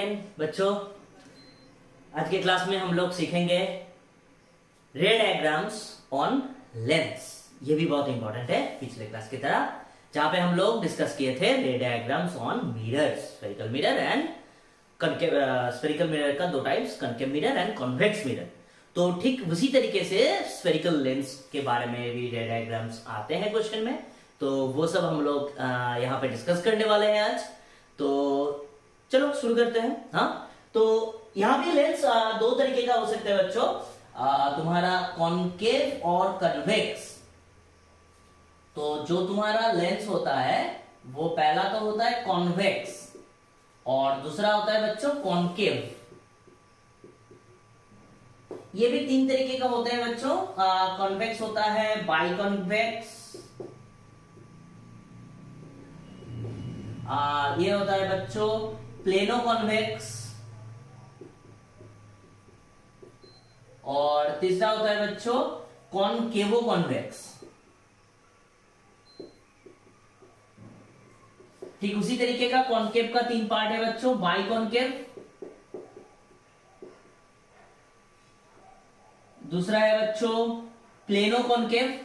Morning बच्चों। आज के क्लास में हम लोग सीखेंगे रे डायग्राम्स ऑन लेंस। ये भी बहुत इंपॉर्टेंट है पिछले क्लास की तरह, जहां पे हम लोग डिस्कस किए थे रे diagrams on mirrors, spherical mirror and concave. Spherical mirror का दो types, concave mirror and convex mirror. तो ठीक उसी तरीके से स्फेरिकल लेंस के बारे में भी रे डायग्राम्स आते हैं क्वेश्चन में, तो वो सब हम लोग यहाँ पे डिस्कस करने वाले हैं आज। तो चलो शुरू करते हैं। हाँ, तो यहाँ भी लेंस दो तरीके का हो सकता है बच्चों, तुम्हारा कॉन्केव और कन्वेक्स। तो जो तुम्हारा लेंस होता है वो पहला तो होता है कॉन्वेक्स और दूसरा होता है बच्चों कॉन्केव। ये भी तीन तरीके का होते हैं बच्चों। कॉन्वेक्स होता है बाइकॉन्वेक्स, ये होता है बच्चों प्लेनो कॉन्वेक्स और तीसरा होता है बच्चों कॉनकेवो कॉन्वेक्स। ठीक उसी तरीके का कॉनकेव का तीन पार्ट है बच्चों, बाइकॉन्केव, दूसरा है बच्चों प्लेनो कॉनकेव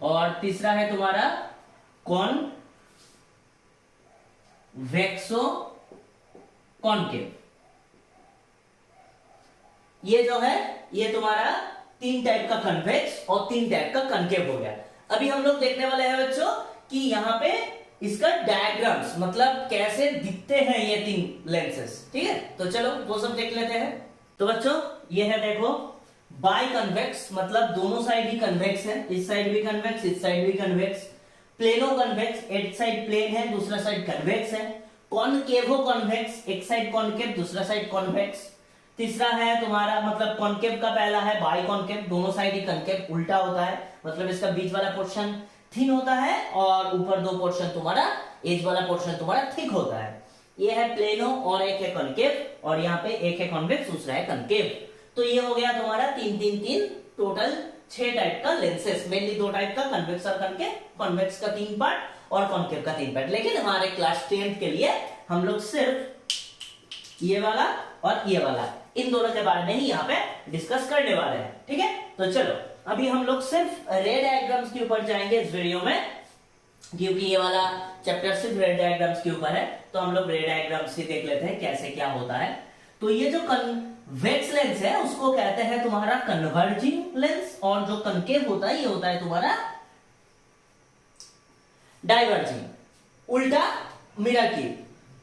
और तीसरा है तुम्हारा कॉन्वेक्सो कॉनकेव। ये जो है ये तुम्हारा तीन टाइप का कन्वेक्स और तीन टाइप का कनकेव हो गया। अभी हम लोग देखने वाले हैं बच्चों कि यहाँ पे इसका डायग्राम्स, मतलब कैसे दिखते हैं ये तीन लेंसेस। ठीक है, तो चलो वो सब देख लेते हैं। तो बच्चों ये है, देखो बाई कन्वेक्स मतलब दोनों साइड ही कन्वेक्स है, इस साइड भी कन्वेक्स इस साइड भी कन्वेक्स। प्लेनो कन्वेक्स, एक साइड प्लेन है दूसरा साइड कन्वेक्स है। कॉनकेवो कॉन्वेक्स, एक साइड कॉनकेव दूसरा साइड कॉन्वेक्स। तीसरा है तुम्हारा मतलब कॉनकेव का पहला है बाई कॉनकेव, दोनों साइड ही कनकेव उल्टा होता है, मतलब इसका बीच वाला पोर्शन थिन होता है और ऊपर दो पोर्शन तुम्हारा एज वाला पोर्शन तुम्हारा थिक होता है। ये है प्लेनो और एक है कनकेव और यहाँ पे एक है कॉन्वेक्स दूसरा है कनकेव। तो ये हो गया तुम्हारा तीन टोटल 6 टाइप का लेंसेस, मेनली दो टाइप का, कन्वेक्स और कनकेव। कॉन्वेक्स का 3 पार्ट और कॉनकेव का 3 पार्ट। लेकिन हमारे क्लास 10th के लिए हम लोग सिर्फ ये वाला और ये वाला, इन दोनों के बारे में ही यहाँ पे डिस्कस करने वाले हैं। ठीक है, तो चलो अभी हम लोग सिर्फ रे डायग्राम्स के ऊपर जाएंगे इस वीडियो में, क्योंकि ये वाला चैप्टर सिर्फ रे डायग्राम्स के ऊपर है। तो हम लोग रे डायग्राम्स ही देख लेते हैं कैसे क्या होता है। तो ये जो कन्वेक्स लेंस है उसको कहते हैं तुम्हारा कन्वर्जिंग लेंस और जो कनकेव होता है ये होता है तुम्हारा डाइवर्जिंग, उल्टा मिरर की।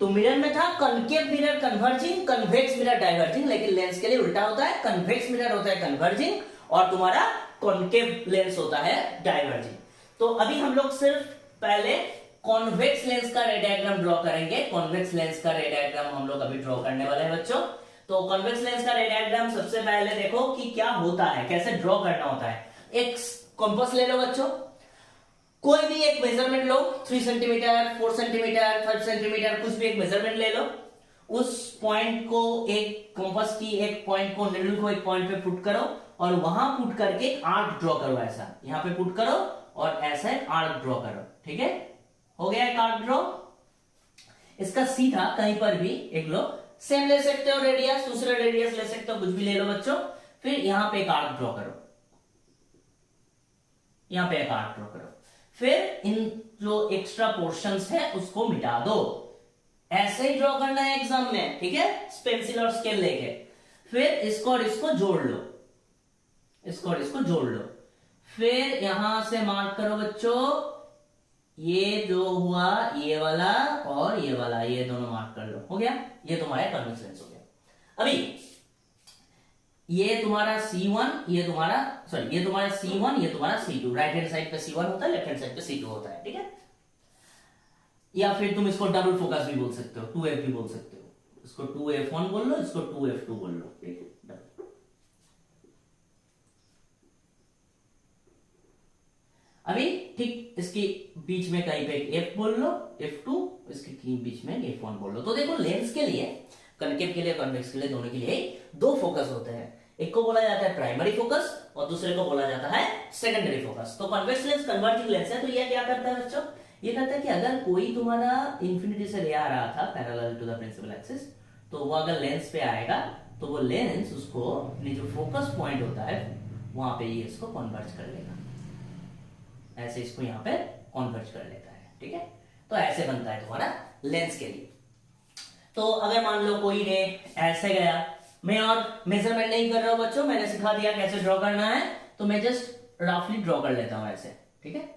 तो मिरर में था concave mirror converging, convex mirror diverging, लेकिन लेंस के लिए उल्टा होता है, कन्वेक्स मिरर होता है कन्वर्जिंग और तुम्हारा कॉनकेव लेंस होता है डाइवर्जिंग। तो अभी हम लोग सिर्फ पहले कॉन्वेक्स लेंस का रे डायग्राम ड्रॉ करेंगे। कॉन्वेक्स लेंस का रे डायग्राम हम लोग अभी ड्रॉ करने वाले हैं बच्चों। तो कॉन्वेक्स लेंस का रे डायग्राम सबसे पहले देखो कि क्या होता है, कैसे ड्रॉ करना होता है। एक कंपास ले लो बच्चों, कोई भी एक मेजरमेंट लो, 3 सेंटीमीटर 4 सेंटीमीटर 5 सेंटीमीटर, कुछ भी एक मेजरमेंट ले लो। उस पॉइंट को एक कंपास की एक पॉइंट को निडल को एक पॉइंट पे पुट करो और वहां पुट करके एक आर्क ड्रॉ करो। ऐसा यहां पे पुट करो और ऐसा एक आर्क ड्रॉ करो। ठीक है, हो गया एक आर्क ड्रॉ। इसका सीधा कहीं पर भी एक लो, सेम ले सकते हो रेडियस, दूसरा रेडियस ले सकते हो, कुछ भी ले लो बच्चों। फिर यहां पे एक आर्क ड्रॉ करो, यहां पे एक आर्क ड्रॉ करो। फिर इन जो एक्स्ट्रा पोर्शंस है उसको मिटा दो। ऐसे ही ड्रॉ करना है एग्जाम में, ठीक है, पेंसिल और स्केल लेके। फिर इसको और इसको जोड़ लो, इसको और इसको जोड़ लो। फिर यहां से मार्क करो बच्चों, ये जो हुआ ये वाला और ये वाला, ये दोनों मार्क कर लो। हो गया, ये तुम्हारा कन्वेक्स लेंस हो गया। अभी ये तुम्हारा C1, ये तुम्हारा सॉरी ये तुम्हारा C1, ये तुम्हारा C2। राइट हैंड साइड पे C1 होता है, लेफ्ट हैंड साइड पे C2 होता है। ठीक है, या फिर तुम इसको डबल फोकस भी बोल सकते हो, 2f भी बोल सकते हो। इसको 2f1 बोल लो, इसको 2f2 बोल लो। ठीक है, अभी ठीक इसके बीच में कहीं पे f बोल लो, f2, इसके बीच में f1 बोल लो। तो देखो लेंस के लिए, कनकेव के लिए, कॉन्वेक्स के लिए, दोनों के लिए 2 फोकस होते हैं। एक को बोला जाता है प्राइमरी फोकस और दूसरे को बोला जाता है सेकेंडरी फोकस। तो कन्वेक्स लेंस कन्वर्जिंग लेंस है, तो ये क्या करता है बच्चों, ये कहता है कि अगर कोई तुम्हारा इंफिनिटी से रे आ रहा था parallel to the principal axis, तो वो अगर लेंस पे आएगा तो वो लेंस उसको अपनी जो फोकस पॉइंट होता है वहां पे ये इसको कन्वर्ज कर लेगा, ऐसे इसको यहाँ पे कन्वर्ज कर लेता है। ठीक है, तो ऐसे बनता है तुम्हारा लेंस के लिए। तो अगर मान लो कोई रे ऐसे गया, मैं और मेजरमेंट नहीं कर रहा हूं बच्चों, मैंने सिखा दिया कैसे ड्रॉ करना है, तो मैं जस्ट रफली ड्रॉ कर लेता हूं ऐसे। ठीक है,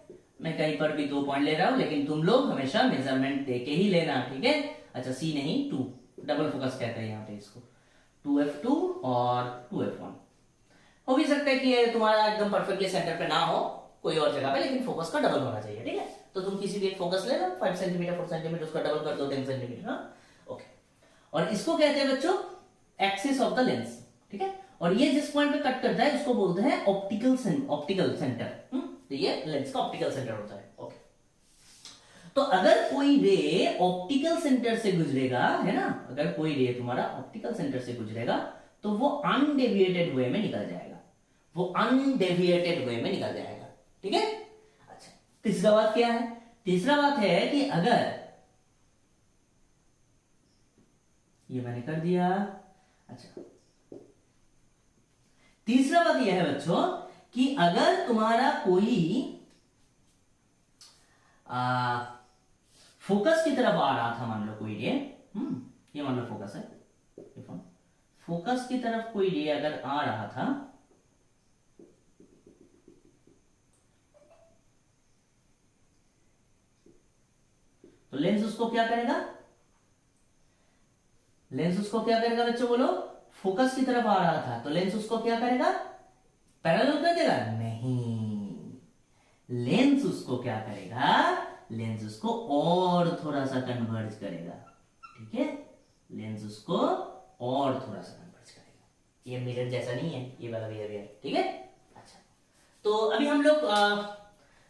मैं कहीं पर भी 2 पॉइंट ले रहा हूं, लेकिन तुम लोग हमेशा मेजरमेंट देके ही लेना। ठीक है, अच्छा सी नहीं 2, डबल फोकस कहते हैं यहाँ पे इसको, 2f2 और 2f1। हो भी सकता है कि ये तुम्हारा एकदम परफेक्टली सेंटर पे ना हो, कोई और जगह पे, लेकिन फोकस का डबल होना चाहिए। ठीक है, तो तुम किसी भी एक फोकस ले लो, 5 सेंटीमीटर 4 सेंटीमीटर, उसका डबल कर दो 10 सेंटीमीटर। हाँ ओके, और इसको कहते हैं बच्चों एक्सिस ऑफ द लेंस। ठीक है, और ये जिस पॉइंट पे कट करता है उसको बोलते हैं ऑप्टिकल सेंटर। तो ये लेंस का ऑप्टिकल सेंटर होता है। ओके, तो अगर कोई रे ऑप्टिकल सेंटर से गुजरेगा, है ना, अगर कोई रे तुम्हारा ऑप्टिकल सेंटर से गुजरेगा तो वो अनडेविएटेड वे में निकल जाएगा, वो अनडेविएटेड वे में निकल जाएगा। ठीक है, अच्छा तीसरा बात क्या है? तीसरा बात है कि अगर ये मैंने कर दिया। अच्छा, तीसरा बात यह है बच्चों कि अगर तुम्हारा कोई फोकस की तरफ आ रहा था, मान लो कोई रे, ये मान लो फोकस है, फोकस की तरफ कोई रे अगर आ रहा था, तो लेंस उसको क्या करेगा? लेंस उसको क्या करेगा बच्चों बोलो? फोकस की तरफ आ रहा था तो लेंस उसको क्या करेगा? पैरेलल कर देगा? नहीं, लेंस उसको क्या करेगा? लेंस उसको और थोड़ा सा कन्वर्ज करेगा। ठीक है, लेंस उसको और थोड़ा सा कन्वर्ज करेगा। ये मिरर जैसा नहीं है ये वाला बिहेवियर। ठीक है, अच्छा तो अभी हम लोग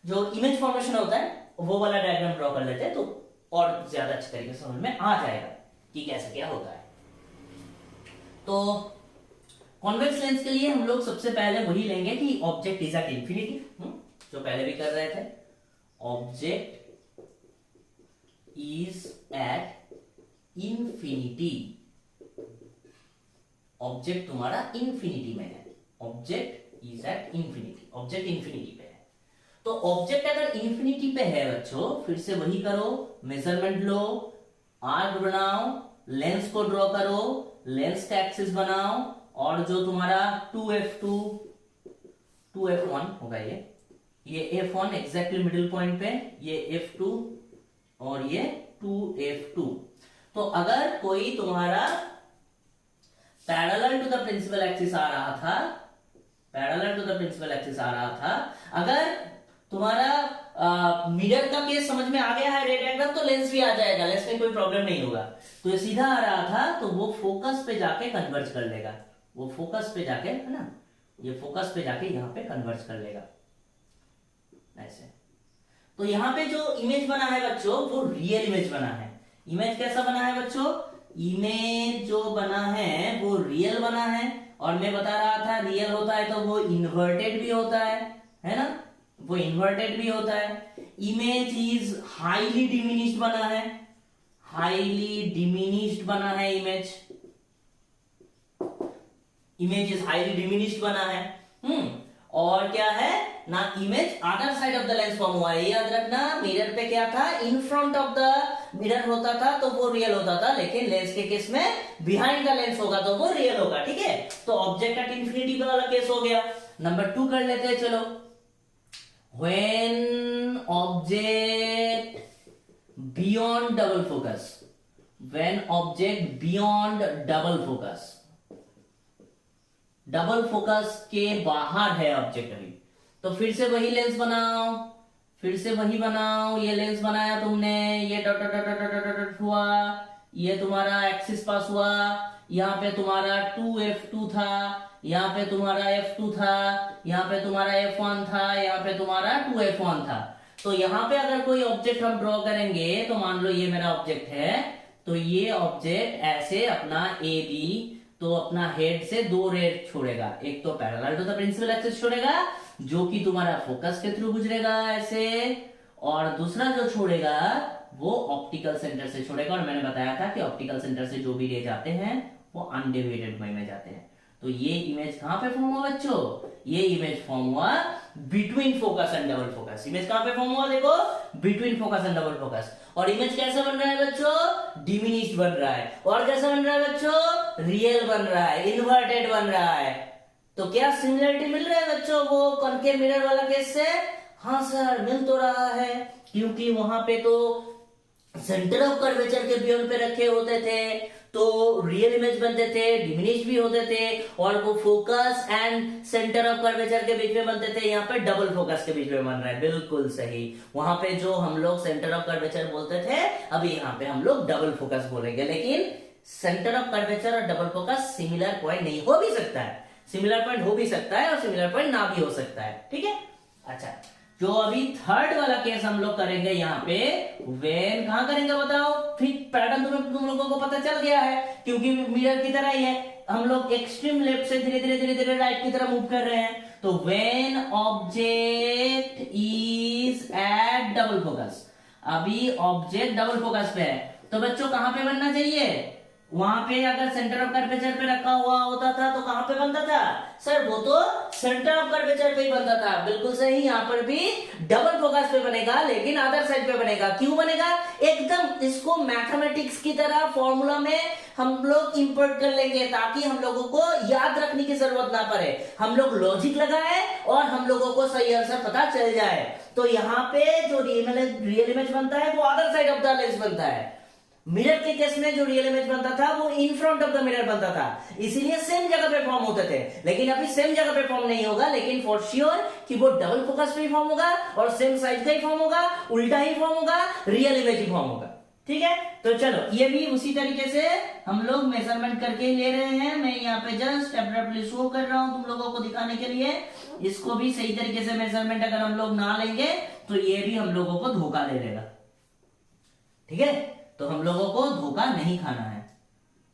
जो इमेज फॉर्मेशन होता है वो वाला डायग्राम ड्रॉ कर लेते हैं, तो और ज्यादा अच्छे तरीके से समझ में आ जाएगा कि कैसे क्या होता है। तो कॉन्वेक्स लेंस के लिए हम लोग सबसे पहले वही लेंगे कि ऑब्जेक्ट इज एट इंफिनिटी, जो पहले भी कर रहे थे। Object is at infinity, object तुम्हारा इंफिनिटी में है, object is at infinity, object infinity पे है। तो ऑब्जेक्ट अगर इंफिनिटी पे है बच्चों, फिर से वही करो, मेजरमेंट लो, आर्क बनाओ, लेंस को ड्रॉ करो, लेंस का एक्सिस बनाओ, और जो तुम्हारा 2f2 2f1 होगा, ये f1 एग्जैक्टली मिडिल पॉइंट पे, ये f2 और ये 2f2। तो अगर कोई तुम्हारा parallel to the principal axis आ रहा था, parallel to the principal axis आ रहा था, अगर तुम्हारा मिरर का केस समझ में आ गया है रे डायग्राम, तो लेंस भी आ जाएगा, लेंस में कोई प्रॉब्लम नहीं होगा। तो ये सीधा आ रहा था तो वो फोकस पे जाके कन्वर्ज कर लेगा, वो फोकस पे जाके, है ना, ये फोकस पे जाके यहाँ पे कन्वर्ज कर लेगा ऐसे। तो यहाँ पे जो इमेज बना है बच्चों वो रियल इमेज बना है। इमेज कैसा बना है बच्चों? इमेज जो बना है वो रियल बना है, और मैं बता रहा था रियल होता है तो वो इन्वर्टेड भी होता है ना, वो इन्वर्टेड भी होता है। इमेज इज हाईली डिमिनिश्ड बना है, हाईली डिमिनिश्ड बना है image, image is highly diminished बना है। और क्या है ना, image other side of the lens form हुआ है। याद रखना, मिरर पे क्या था, in front of the mirror होता था तो वो रियल होता था, लेकिन लेंस के केस में बिहाइंड द लेंस होगा तो वो रियल होगा। ठीक है, तो ऑब्जेक्ट एट इंफिनिटी वाला केस हो गया। नंबर 2 कर लेते हैं, चलो। When object beyond double focus, when object beyond double focus, double focus के बाहर है ऑब्जेक्ट अभी, तो फिर से वही लेंस बनाओ, फिर से वही बनाओ। ये लेंस बनाया तुमने, ये dot dot dot dot dot हुआ, ये तुम्हारा एक्सिस पास हुआ, यहाँ पे तुम्हारा 2f2 था, यहाँ पे तुम्हारा f2 था, यहाँ पे तुम्हारा f1 था, यहाँ पे तुम्हारा 2f1 था। तो यहाँ पे अगर कोई ऑब्जेक्ट हम ड्रॉ करेंगे, तो मान लो ये मेरा ऑब्जेक्ट है, तो ये ऑब्जेक्ट ऐसे अपना ए बी, तो अपना हेड से 2 रे छोड़ेगा, एक तो parallel to the principal axis छोड़ेगा जो कि तुम्हारा फोकस के थ्रू गुजरेगा ऐसे, और दूसरा जो छोड़ेगा वो ऑप्टिकल सेंटर से छोड़ेगा। और मैंने बताया था कि ऑप्टिकल सेंटर से जो भी रे जाते हैं वो अनडेविएटेड वे में जाते हैं। तो ये इमेज कहां पे फॉर्म हुआ बच्चों? ये इमेज फॉर्म हुआ between focus and double focus. Image कहां पे फॉर्म हुआ देखो? Between focus and double focus. और इमेज कैसा बन रहा है बच्चों? डिमिनिश्ड बन रहा है। और कैसा बन रहा है बच्चों? रियल बन रहा है, इन्वर्टेड बन रहा है। तो क्या सिमिलरिटी मिल रहा है बच्चों वो कॉन्केव मिरर वाला केस से? हाँ सर, मिल तो रहा है, क्योंकि वहां पे तो सेंटर ऑफ कर्वेचर के बियॉन्ड पे रखे होते थे, तो रियल इमेज बनते थे, डिमिनिश भी होते थे, और वो focus and centre of curvature के बीच में बनते थे। यहाँ पे डबल फोकस के बीच में बन रहा है, बिल्कुल सही। वहां पे जो हम लोग सेंटर ऑफ कर्वेचर बोलते थे, अभी यहाँ पे हम लोग डबल फोकस बोलेंगे। लेकिन सेंटर ऑफ कर्वेचर और डबल फोकस सिमिलर पॉइंट नहीं हो भी सकता है, सिमिलर पॉइंट हो भी सकता है और सिमिलर पॉइंट ना भी हो सकता है, ठीक है। अच्छा, जो अभी थर्ड वाला केस हम लोग करेंगे यहाँ पे, वेन कहां करेंगे बताओ? फिर पैटर्न तुम लोगों को पता चल गया है, क्योंकि मिरर की तरह ही है। हम लोग एक्सट्रीम लेफ्ट से धीरे धीरे राइट की तरफ मूव कर रहे हैं। तो when object is at double focus, अभी ऑब्जेक्ट डबल फोकस पे है, तो बच्चों कहां पे बनना चाहिए? वहां पे अगर सेंटर ऑफ कर्वेचर पे रखा हुआ होता था तो कहां पे बनता था? सर वो तो सेंटर ऑफ कर्वेचर पे ही बनता था, बिल्कुल सही। यहाँ पर भी डबल फोकस पे बनेगा, लेकिन अदर साइड पे बनेगा। क्यों बनेगा? एकदम इसको मैथमेटिक्स की तरह फॉर्मूला में हम लोग इंपोर्ट कर लेंगे, ताकि हम लोगों को याद रखने की जरूरत ना पड़े। हम लोग लॉजिक लगाए और हम लोगों को सही आंसर पता चल जाए। तो यहाँ पे जो रियल इमेज बनता है वो other side of the lens बनता है। मिरर के केस में जो रियल इमेज बनता था वो in front of the mirror बनता था, इसीलिए सेम जगह पे फॉर्म होते थे। लेकिन अभी सेम जगह पे फॉर्म नहीं होगा, लेकिन फॉर श्योर कि वो डबल फोकस पे ही फॉर्म होगा और सेम साइज का ही फॉर्म होगा, उल्टा ही फॉर्म होगा, रियल इमेज ही फॉर्म होगा, ठीक है। तो चलो, ये भी उसी तरीके से हम लोग मेजरमेंट करके ही ले रहे हैं। मैं यहाँ पे जस्ट एब्रप्टली शो कर रहा हूं तुम लोगों को दिखाने के लिए। इसको भी सही तरीके से मेजरमेंट अगर हम लोग ना लेंगे तो ये भी हम लोगों को धोखा दे देगा, ठीक है। तो हम लोगों को धोखा नहीं खाना है।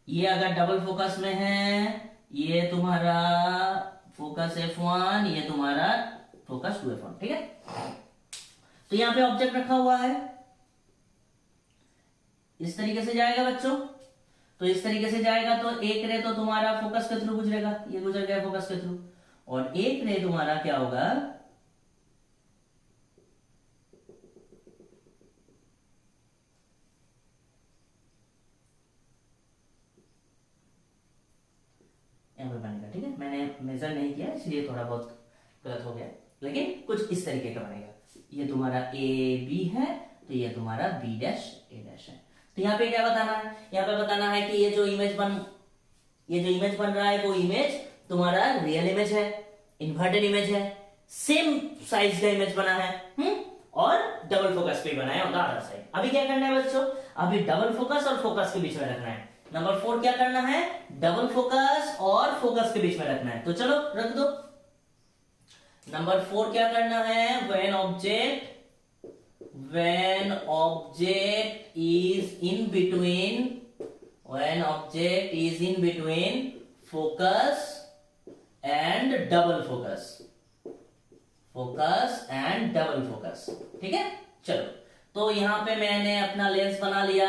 ये अगर डबल फोकस में है, ये तुम्हारा फोकस F1, ये तुम्हारा फोकस 2F1, ठीक है। तो यहां पे ऑब्जेक्ट रखा हुआ है, इस तरीके से जाएगा बच्चों। तो इस तरीके से जाएगा तो एक रे तो तुम्हारा फोकस के थ्रू गुजरेगा, ये गुजर गया फोकस के थ्रू, और एक रे तुम्हारा क्या होगा? बनेगा, ठीक है। मैंने मेजर नहीं किया इसलिए थोड़ा बहुत गलत हो गया, लेकिन कुछ इस तरीके का बनेगा। ये तुम्हारा ए बी है, तो ये तुम्हारा बी डैश ए डैश है। तो यहाँ पे क्या बताना है? यहाँ पे बताना है कि ये जो इमेज बन रहा है वो इमेज तुम्हारा रियल इमेज है, इन्वर्टेड इमेज है, सेम साइज का इमेज बना है, और डबल फोकस पे बना है ऑन द अदर साइड। अभी क्या करना है बच्चों? अभी डबल फोकस और फोकस के बीच में रखना है। नंबर 4 क्या करना है? डबल फोकस और फोकस के बीच में रखना है। तो चलो रख दो। नंबर 4 क्या करना है? When object is in between focus and double focus, ठीक है। चलो, तो यहां पे मैंने अपना लेंस बना लिया,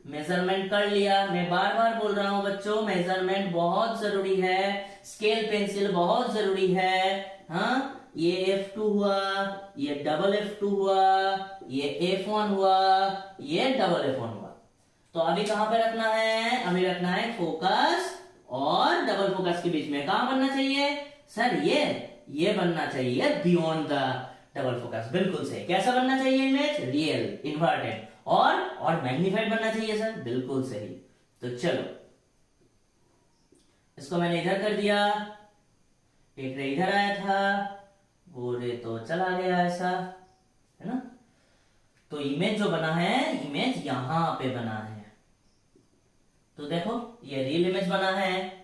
मेजरमेंट कर लिया। मैं बार बार बोल रहा हूं बच्चों, मेजरमेंट बहुत जरूरी है, स्केल पेंसिल बहुत जरूरी है। हाँ, ये F2 हुआ, ये डबल F2 हुआ, ये F1 हुआ, ये डबल F1 हुआ। तो अभी कहां पे रखना है? अभी रखना है फोकस और डबल फोकस के बीच में। कहां बनना चाहिए सर? ये बनना चाहिए बियॉन्ड द डबल फोकस, बिल्कुल सही। कैसा बनना चाहिए इमेज? रियल, इन्वर्टेड और मैग्नीफाइड बनना चाहिए सर, बिल्कुल सही। तो चलो, इसको मैंने इधर कर दिया, एक रे इधर आया था, वो रे तो चला गया, ऐसा है ना। तो इमेज जो बना है, इमेज यहां पे बना है। तो देखो, ये रियल इमेज बना है,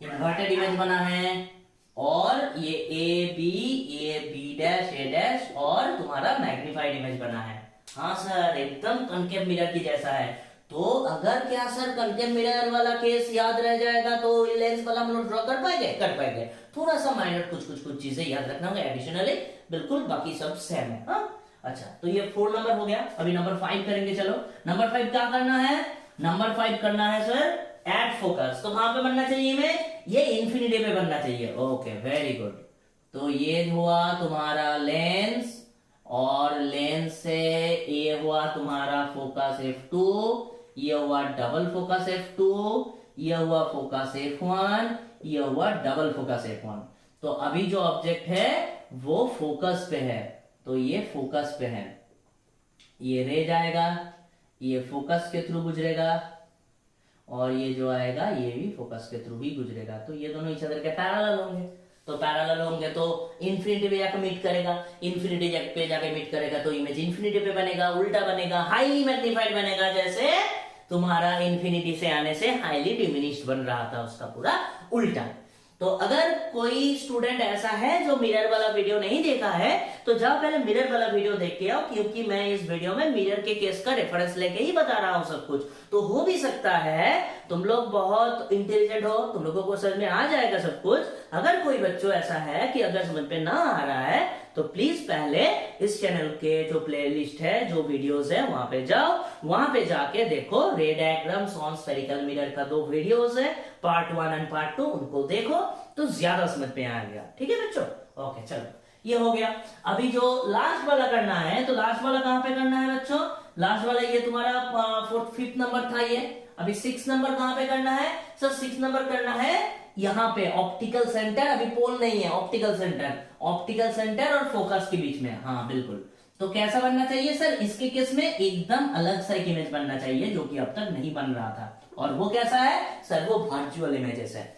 इन्वर्टेड इमेज बना है, और ये A B dash A dash और तुम्हारा मैग्नीफाइड इमेज बना है। हाँ सर, एकदम कनकेव मिरर की जैसा है। तो अगर क्या सर कनकेव मिरर वाला केस याद रह जाएगा तो लेंस वाला हम लोग ड्रॉ कर पाएंगे। थोड़ा सा माइनर कुछ चीजें याद रखना होगा एडिशनली, बिल्कुल बाकी सब सेम है। हाँ, अच्छा, तो ये 4 नंबर हो गया। अभी नंबर 5 करेंगे। चलो नंबर 5 क्या करना है? नंबर 5 करना है सर एट फोकस। तो कहां पे बनना चाहिए इमेज? ये इंफिनिटी पे बनना चाहिए। Okay, very good. तो ये हुआ तुम्हारा लेंस, और लेंस से ये हुआ तुम्हारा फोकस F2, ये हुआ डबल फोकस F2, ये हुआ फोकस F1, ये हुआ डबल फोकस F1। तो अभी जो ऑब्जेक्ट है वो फोकस पे है, तो ये फोकस पे है। ये रे जाएगा, ये फोकस के थ्रू गुजरेगा, और ये जो आएगा ये भी फोकस के थ्रू ही गुजरेगा। तो ये दोनों इच अदर के पैरेलल होंगे। तो पैरेलल होंगे तो इंफिनिटी पे जाकर मीट करेगा, इंफिनिटी पे जाके मीट करेगा तो इमेज इंफिनिटी पे बनेगा, उल्टा बनेगा, हाईली मैग्नीफाइड बनेगा। जैसे तुम्हारा इंफिनिटी से आने से हाईली डिमिनिश्ड बन रहा था, उसका पूरा उल्टा। तो अगर कोई स्टूडेंट ऐसा है जो मिरर वाला वीडियो नहीं देखा है, तो जाओ पहले मिरर वाला वीडियो देख के आओ, क्योंकि मैं इस वीडियो में मिरर के केस का रेफरेंस लेके ही बता रहा हूं सब कुछ। तो हो भी सकता है तुम लोग बहुत इंटेलिजेंट हो, तुम लोगों को समझ में आ जाएगा सब कुछ। अगर कोई बच्चों ऐसा है कि अगर समझ में ना आ रहा है, तो प्लीज पहले इस चैनल के जो प्लेलिस्ट है, जो वीडियोस है, वहां पे जाओ, वहां पे जाके देखो रे डायग्राम्स ऑन स्फेरिकल मिरर का 2 वीडियोस है, पार्ट 1 एंड पार्ट 2, उनको देखो तो ज्यादा समझ में आ गया। ठीक है बच्चों? ओके, चलो ये हो गया। अभी जो लास्ट वाला करना है, तो लास्ट वाला कहां पे करना है बच्चों? लास्ट वाला ये तुम्हारा 5th नंबर था ये। अभी 6 नंबर कहां पे करना है? सर 6 नंबर करना है यहाँ पे ऑप्टिकल सेंटर। अभी पोल नहीं है, ऑप्टिकल सेंटर, ऑप्टिकल सेंटर और फोकस के बीच में। हाँ बिल्कुल। तो कैसा बनना चाहिए सर? इसके केस में एकदम अलग सा एक इमेज बनना चाहिए, जो कि अब तक नहीं बन रहा था। और वो कैसा है सर? वो वर्चुअल इमेजेस है।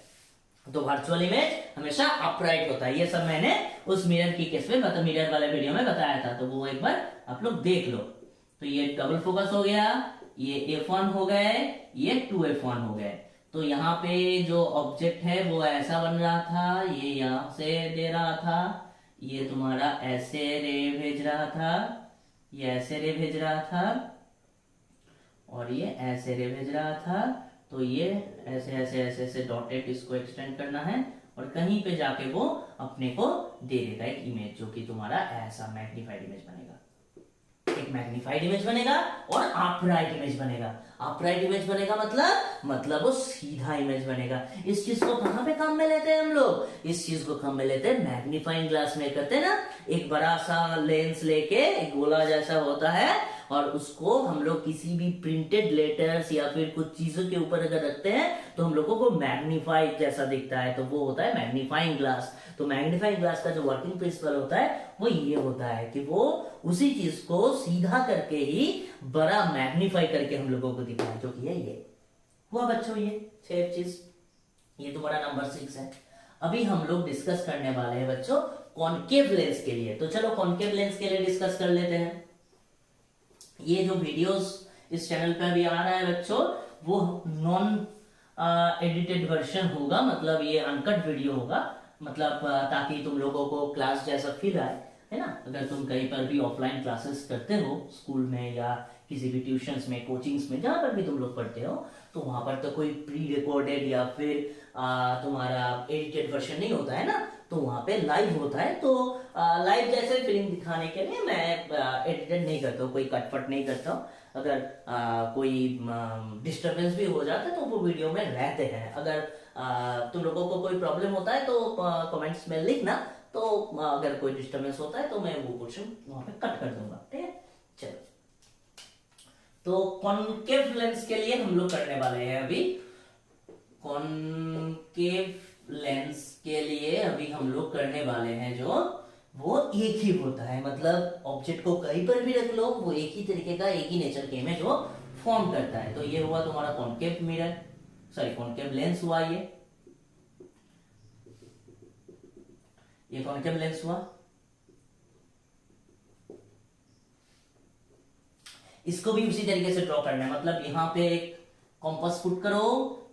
तो वर्चुअल इमेज हमेशा अपराइट होता है। ये सब मैंने उस मिरर की केस में, मतलब मिरर वाले वीडियो में बताया था, तो वो एक बार आप लोग देख लो। तो ये डबल फोकस हो गया, ये F1 हो गए, ये 2F1 हो गए। तो यहाँ पे जो ऑब्जेक्ट है वो ऐसा बन रहा था, ये यहां से दे रहा था, ये तुम्हारा ऐसे रे भेज रहा था, ये ऐसे रे भेज रहा था, और ये ऐसे रे भेज रहा था। तो ये ऐसे ऐसे ऐसे ऐसे डॉटेड इसको एक्सटेंड करना है, और कहीं पे जाके वो अपने को दे देगा एक इमेज, जो कि तुम्हारा ऐसा मैग्नीफाइड इमेज बनेगा। एक मैग्नीफाइड इमेज बनेगा और अपराइट इमेज बनेगा। अपराइट इमेज बनेगा मतलब वो सीधा इमेज बनेगा। इस चीज को कहां पे काम में लेते हैं हम लोग? इस चीज को काम में लेते हैं मैग्नीफाइंग ग्लास में। करते हैं ना, एक बड़ा सा लेंस लेके, एक गोला जैसा होता है, और उसको हम लोग किसी भी प्रिंटेड लेटर्स या फिर कुछ चीजों के ऊपर अगर रखते हैं तो हम लोगों को मैग्नीफाइड जैसा दिखता है, तो वो होता है मैग्नीफाइंग ग्लास। तो मैग्नीफाइंग ग्लास का जो वर्किंग प्रिंसिपल होता है वो ये होता है कि वो उसी चीज को सीधा करके ही बड़ा मैग्नीफाई करके हम लोगों को दिखाए, जो कि है ये हुआ बच्चों। ये 6 चीज, ये तुम्हारा नंबर 6 है। अभी हम लोग डिस्कस करने वाले हैं बच्चों कॉनकेव लेंस के लिए। तो चलो कॉनकेव लेंस के लिए डिस्कस कर लेते हैं। ये जो वीडियोस इस चैनल पे अभी आ रहा है बच्चों, वो नॉन एडिटेड वर्जन होगा, मतलब ये अनकट वीडियो होगा, मतलब ताकि तुम लोगों को क्लास जैसा फील आए, है ना। अगर तुम कहीं पर भी ऑफलाइन क्लासेस करते हो, स्कूल में या किसी भी ट्यूशंस में, कोचिंग्स में, जहां पर भी तुम लोग पढ़ते हो, तो वहां पर तो कोई प्री रिकॉर्डेड या फिर तुम्हारा एडिटेड वर्जन नहीं होता है ना, तो वहां पे लाइव होता है। तो लाइव जैसे फिल्म दिखाने के लिए मैं एडिटेड नहीं करता हूँ, कोई कटपट नहीं करता हूँ। अगर कोई डिस्टरबेंस भी हो जाता है तो वो वीडियो में रहते हैं। अगर तुम लोगों को कोई प्रॉब्लम होता है तो कमेंट्स में लिखना, तो अगर कोई डिस्टरबेंस होता है तो मैं वो पोर्शन वहां पे कट कर दूंगा। ठीक है, चलो। तो कॉनकेव लेंस के लिए हम लोग करने वाले हैं अभी, कॉनकेव लेंस के लिए अभी हम लोग करने वाले हैं जो वो एक ही होता है, मतलब ऑब्जेक्ट को कहीं पर भी रख लो, वो एक ही तरीके का, एक ही नेचर के इमेज वो फॉर्म करता है। तो ये हुआ तुम्हारा concave mirror, sorry concave lens हुआ, ये कॉनकेव लेंस हुआ। इसको भी उसी तरीके से ड्रॉ करना है, मतलब यहां पे एक कॉम्पस पुट करो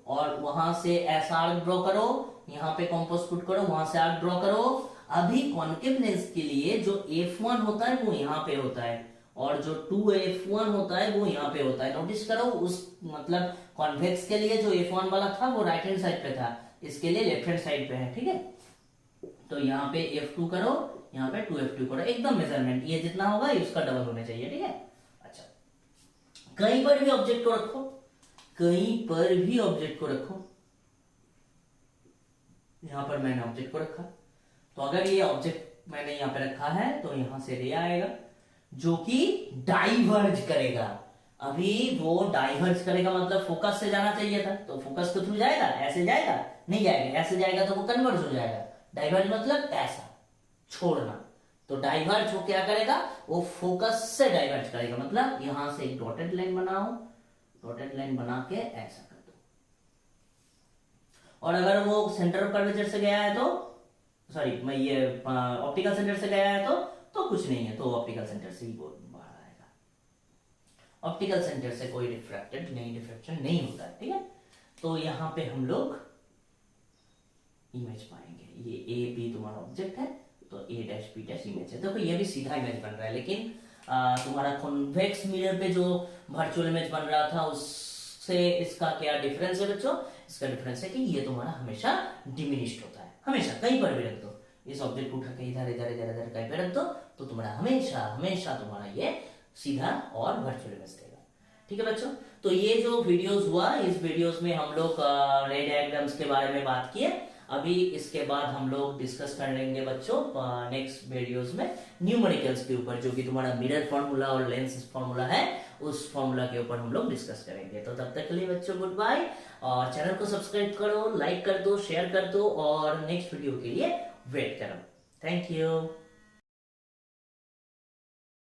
और वहां से ऐसा आर्क ड्रॉ करो, यहां पे कॉम्पस पुट करो, वहां से आर्क ड्रॉ करो। अभी कॉनकेव लेंस के लिए जो F1 होता है वो यहाँ पे होता है, और जो 2F1 होता है वो यहाँ पे होता है। नोटिस करो, उस मतलब कॉन्वेक्स के लिए जो F1 वाला था वो राइट हैंड साइड पे था, इसके लिए लेफ्ट हैंड साइड पे है। ठीक है, तो यहाँ पे F2 करो, यहाँ पे 2F2 करो, एकदम मेजरमेंट ये जितना होगा उसका डबल होना चाहिए, ठीक है। अच्छा, कहीं पर भी ऑब्जेक्ट को रखो, कहीं पर भी ऑब्जेक्ट को रखो, यहां पर मैंने ऑब्जेक्ट को रखा, तो अगर ये ऑब्जेक्ट मैंने यहां पे रखा है तो यहां से रे आएगा जो कि डाइवर्ज करेगा। अभी वो डाइवर्ज करेगा मतलब फोकस से जाना चाहिए था, तो फोकस के थ्रू जाएगा, ऐसे जाएगा नहीं जाएगा, ऐसे जाएगा तो वो कन्वर्ज हो जाएगा। डाइवर्ज मतलब ऐसा छोड़ना, तो डाइवर्ज हो क्या करेगा, वो फोकस से डाइवर्ज करेगा, मतलब यहां से एक डॉटेड लाइन बनाओ, डॉटेड लाइन बना के ऐसा कर दो। और अगर वो सेंटर ऑफ कर्वेचर से गया है तो सॉरी मैं ये ऑप्टिकल सेंटर से गया है तो कुछ नहीं है, तो ऑप्टिकल सेंटर से ही वो बाहर आएगा। ऑप्टिकल सेंटर से कोई रिफ्रैक्टेड नहीं, डिफ्रैक्शन नहीं होता है, ठीक है। तो यहां पे हम लोग इमेज पाएंगे, ये ए बी तुम्हारा ऑब्जेक्ट है, तो ए डैश बी डैश इमेज है। देखो ये भी सीधा इमेज बन रहा है, लेकिन तुम्हारा कॉन्वेक्स मिरर पे जो वर्चुअल इमेज बन रहा था उससे इसका क्या डिफरेंस है बच्चों? इसका डिफरेंस है कि ये तुम्हारा हमेशा डिमिनिश्ड होता है, हमेशा कहीं पर भी रख दो, इस ऑब्जेक्ट को उठा के इधर इधर इधर इधर कहीं पे रख दो तो तुम्हारा हमेशा हमेशा तुम्हारा ये सीधा और वर्चुअल इमेज देगा, ठीक है बच्चों। तो ये जो वीडियोस हुआ, इस वीडियोस में हम लोग रे डायग्राम्स के बारे में बात किए। अभी इसके बाद हम लोग डिस्कस कर लेंगे बच्चों नेक्स्ट वीडियोस में न्यूमेरिकल्स के ऊपर, जो कि तुम्हारा मिरर फॉर्मूला और लेंस फॉर्मूला है, उस फॉर्मूला के ऊपर हम लोग डिस्कस करेंगे। तो तब तक के लिए बच्चों गुड बाय, और चैनल को सब्सक्राइब करो, लाइक कर दो, शेयर कर दो, और नेक्स्ट वीडियो के लिए वेट करो। Thank you.